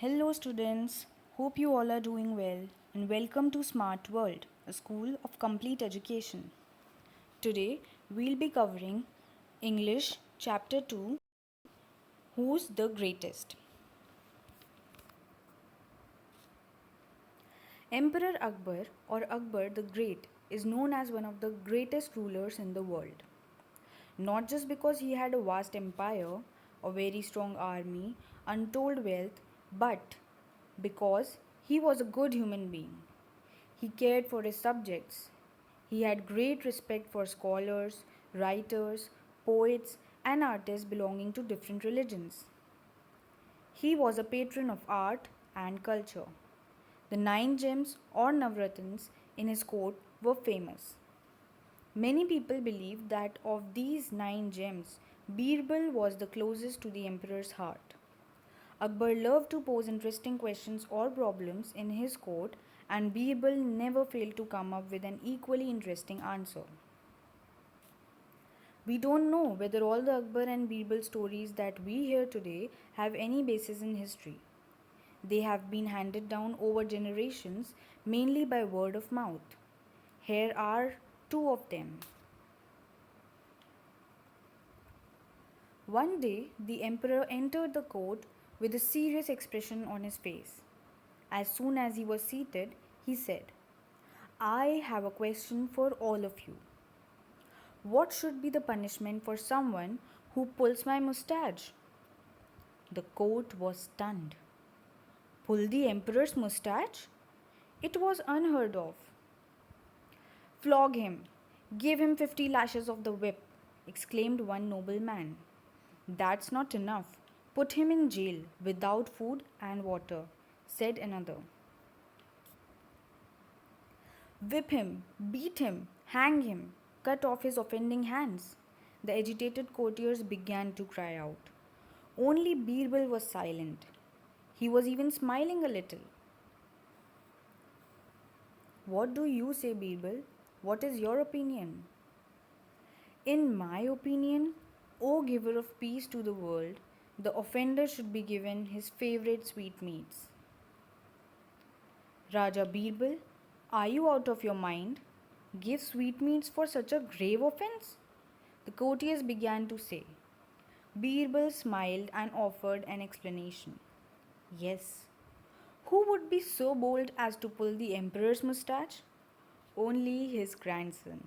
Hello, students. Hope you all are doing well and welcome to Smart World, a school of complete education. Today, we'll be covering English Chapter 2 Who's the Greatest? Emperor Akbar or Akbar the Great is known as one of the greatest rulers in the world. Not just because he had a vast empire, a very strong army, untold wealth, but because he was a good human being. He cared for his subjects. He had great respect for scholars, writers, poets, and artists belonging to different religions. He was a patron of art and culture. The nine gems or Navratnas in his court were famous. Many people believe that of these nine gems, Birbal was the closest to the emperor's heart. Akbar loved to pose interesting questions or problems in his court, and Birbal never failed to come up with an equally interesting answer. We don't know whether all the Akbar and Birbal stories that we hear today have any basis in history. They have been handed down over generations, mainly by word of mouth. Here are two of them. One day, the emperor entered the court with a serious expression on his face. As soon as he was seated, he said, I have a question for all of you. What should be the punishment for someone who pulls my mustache? The court was stunned. Pull the emperor's mustache? It was unheard of. Flog him. Give him 50 lashes of the whip, exclaimed one nobleman. That's not enough. Put him in jail without food and water, said another. Whip him, beat him, hang him, cut off his offending hands. The agitated courtiers began to cry out. Only Birbal was silent. He was even smiling a little. What do you say, Birbal? What is your opinion? In my opinion, O giver of peace to the world, the offender should be given his favorite sweetmeats. Raja Birbal, are you out of your mind? Give sweetmeats for such a grave offense? The courtiers began to say. Birbal smiled and offered an explanation. Yes. Who would be so bold as to pull the emperor's moustache? Only his grandson.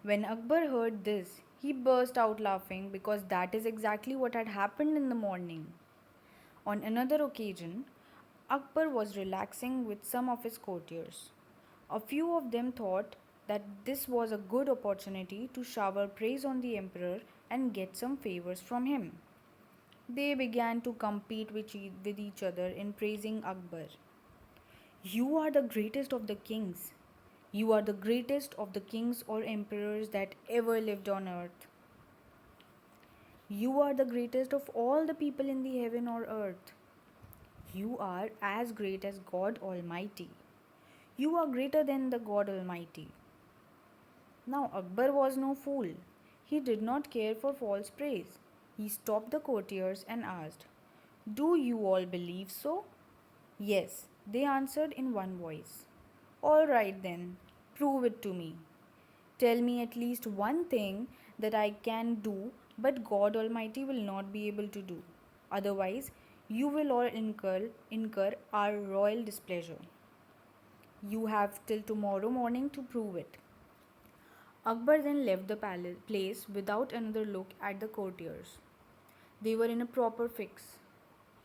When Akbar heard this, he burst out laughing because that is exactly what had happened in the morning. On another occasion, Akbar was relaxing with some of his courtiers. A few of them thought that this was a good opportunity to shower praise on the emperor and get some favors from him. They began to compete with each other in praising Akbar. You are the greatest of the kings. You are the greatest of the kings or emperors that ever lived on earth. You are the greatest of all the people in the heaven or earth. You are as great as God Almighty. You are greater than the God Almighty. Now Akbar was no fool. He did not care for false praise. He stopped the courtiers and asked, Do you all believe so? Yes, they answered in one voice. All right then, prove it to me. Tell me at least one thing that I can do, but God Almighty will not be able to do. Otherwise, you will all incur our royal displeasure. You have till tomorrow morning to prove it. Akbar then left the place without another look at the courtiers. They were in a proper fix.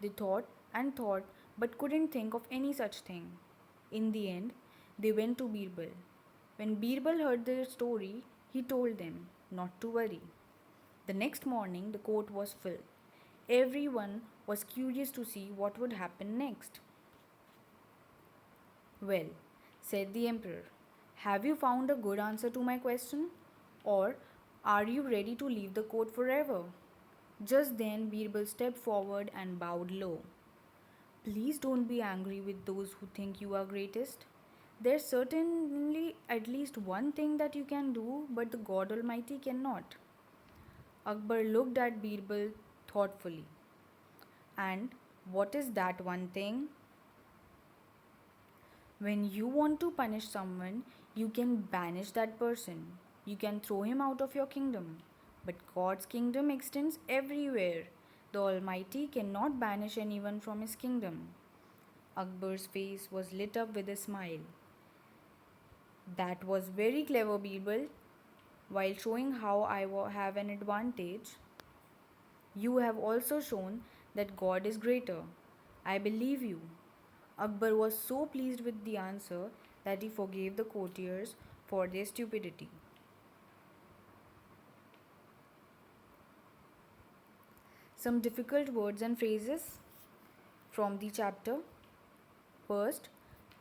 They thought and thought but couldn't think of any such thing. In the end, they went to Birbal. When Birbal heard their story, he told them not to worry. The next morning, the court was full. Everyone was curious to see what would happen next. Well, said the emperor, have you found a good answer to my question? Or are you ready to leave the court forever? Just then, Birbal stepped forward and bowed low. Please don't be angry with those who think you are greatest. There's certainly at least one thing that you can do, but the God Almighty cannot. Akbar looked at Birbal thoughtfully and What is that one thing? When you want to punish someone, you can banish that person. You can throw him out of your kingdom. But God's kingdom extends everywhere. The Almighty cannot banish anyone from his kingdom. Akbar's face was lit up with a smile. That was very clever, Birbal. While showing how have an advantage, you have also shown that God is greater. I believe you. Akbar was so pleased with the answer that he forgave the courtiers for their stupidity. Some difficult words and phrases from the chapter. First,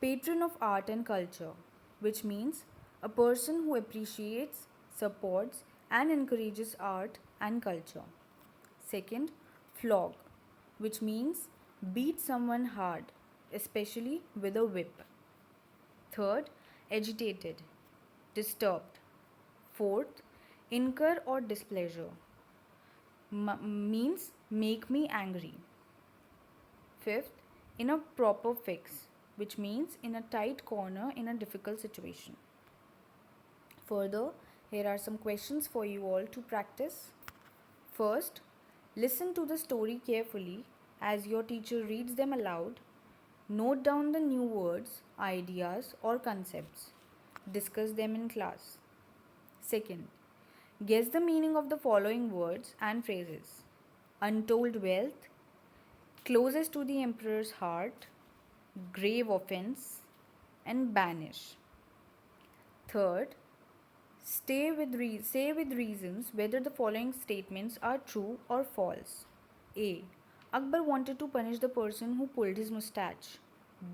patron of art and culture, which means a person who appreciates, supports, and encourages art and culture. Second, flog, which means beat someone hard, especially with a whip. Third, agitated, disturbed. Fourth, incur or displeasure, means make me angry. Fifth, in a proper fix, which means in a tight corner in a difficult situation. Further, here are some questions for you all to practice. First, listen to the story carefully as your teacher reads them aloud. Note down the new words, ideas, or concepts. Discuss them in class. Second, guess the meaning of the following words and phrases: untold wealth, closest to the emperor's heart, grave offense, and banish. Third, say with reasons whether the following statements are true or false. A. Akbar wanted to punish the person who pulled his mustache.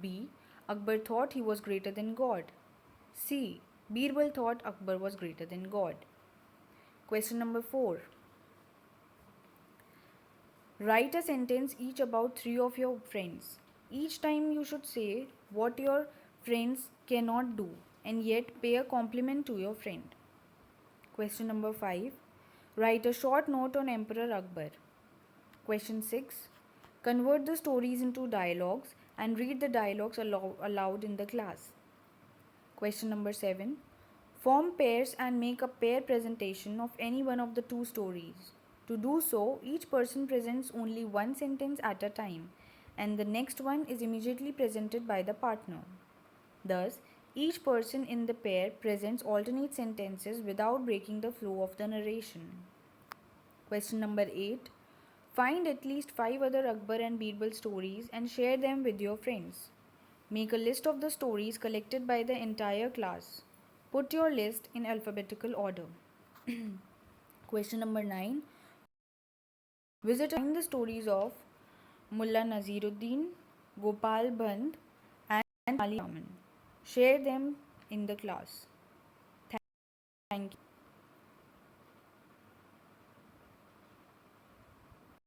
B. Akbar thought he was greater than God. C. Birbal thought Akbar was greater than God. Question number 4. Write a sentence each about three of your friends. Each time you should say what your friends cannot do and yet pay a compliment to your friend. Question number 5. Write a short note on Emperor Akbar. Question 6. Convert the stories into dialogues and read the dialogues aloud in the class. Question number 7. Form pairs and make a pair presentation of any one of the two stories. To do so, each person presents only one sentence at a time, and the next one is immediately presented by the partner. Thus, each person in the pair presents alternate sentences without breaking the flow of the narration. Question number 8. Find at least 5 other Akbar and Birbal stories and share them with your friends. Make a list of the stories collected by the entire class. Put your list in alphabetical order. Question number 9. Visit and find the stories of Mullah Naziruddin, Gopal Band, and Ali Raman. Share them in the class. Thank you.